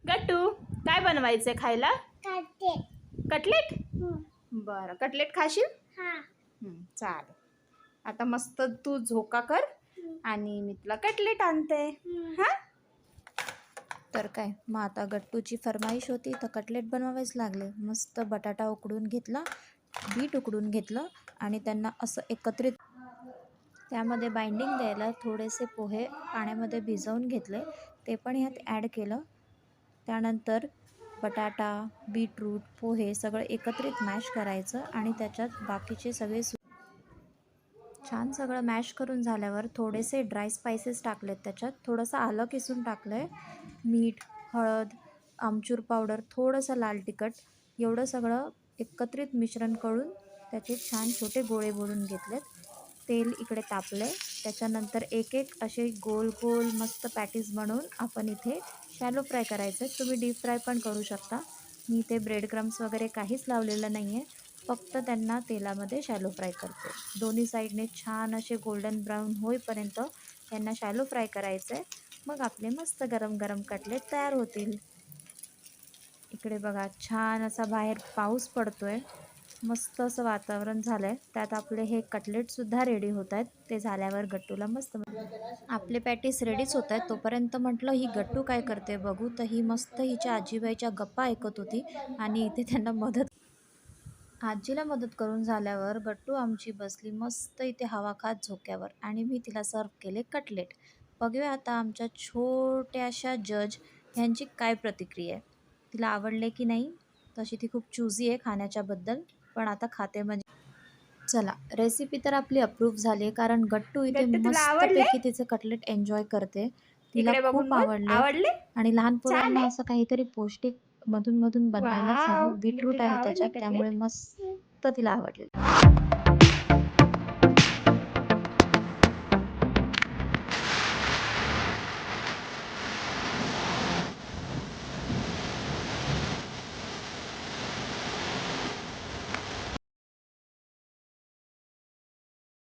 गट्टू काय बनवायचंय खायला? कटलेट. बरं, कटलेट खाशील? चालेल. आता मस्त तू झोका कर आणि मी तुला कटलेट आणते. हा, तर काय मग आता गट्टूची फरमाईश होती तर कटलेट बनवावेच लागले. मस्त बटाटा उकडून घेतला, बीट उकडून घेतलं आणि त्यांना असं एकत्रित त्यामध्ये बाइंडिंग द्यायला थोडेसे पोहे पाण्यामध्ये भिजवून घेतले, ते पण ह्यात ॲड केलं. त्यानंतर बटाटा, बीटरूट, पोहे सगळं एकत्रित मॅश करायचं आणि त्याच्यात बाकीचे सगळे छान सगळं मॅश करून झाल्यावर थोडेसे ड्राय स्पायसेस टाकलेत. त्याच्यात थोडंसं आलं किसून टाकलं आहे, मीठ, हळद, आमचूर पावडर, थोडंसं लाल तिखट, एवढं सगळं एकत्रित मिश्रण करून त्याचे छान छोटे गोळे बोलून घेतलेत. तेल इकडे तापलं आहे. त्याच्यानंतर एक एक असे गोल गोल मस्त पॅटीस बनवून आपण इथे शॅलो फ्राय करायचे. तुम्ही डीप फ्राय पण करू शकता. मी इथे ब्रेड क्रम्स वगैरे काहीच लावलेलं नाही आहे, फक्त त्यांना तेलामध्ये शॅलो फ्राय करते. दोन्ही साईडने छान असे गोल्डन ब्राऊन होईपर्यंत त्यांना शॅलो फ्राय करायचं आहे. मग आपले मस्त गरम गरम कटलेट तयार होतील. इकडे बघा छान असा बाहेर पाऊस पडतोय, मस्त असं वातावरण झालं आहे. त्यात आपले हे कटलेटसुद्धा रेडी होत आहेत. ते झाल्यावर गट्टूला मस्त आपले पॅटीस रेडीच होत आहेत. तोपर्यंत म्हटलं ही गट्टू काय करते बघू, तर ही मस्त हिच्या आजीबाईच्या गप्पा ऐकत होती आणि इथे त्यांना आजीला मदत करून झाल्यावर गट्टू आमची बसली मस्त इथे हवा खात झोक्यावर आणि मी तिला सर्व केले कटलेट. बघूया आता आमच्या छोट्याशा जज ह्यांची काय प्रतिक्रिया आहे, तिला आवडले की नाही. तशी ती खूप चूजी आहे खाण्याच्याबद्दल, पण आता खाते म्हणजे. चला, रेसिपी तर आपली अप्रूव्ह झाली आहे कारण गट्टू इथे मस्तपैकी तिचे कटलेट एन्जॉय करते. तिला खूप आवडले आणि लहान पोरांना असं काहीतरी पौष्टिक मधून मधून बनवायलाच हवं. बीटरूट आहे त्याच्यात, त्यामुळे मस्त तिला आवडले.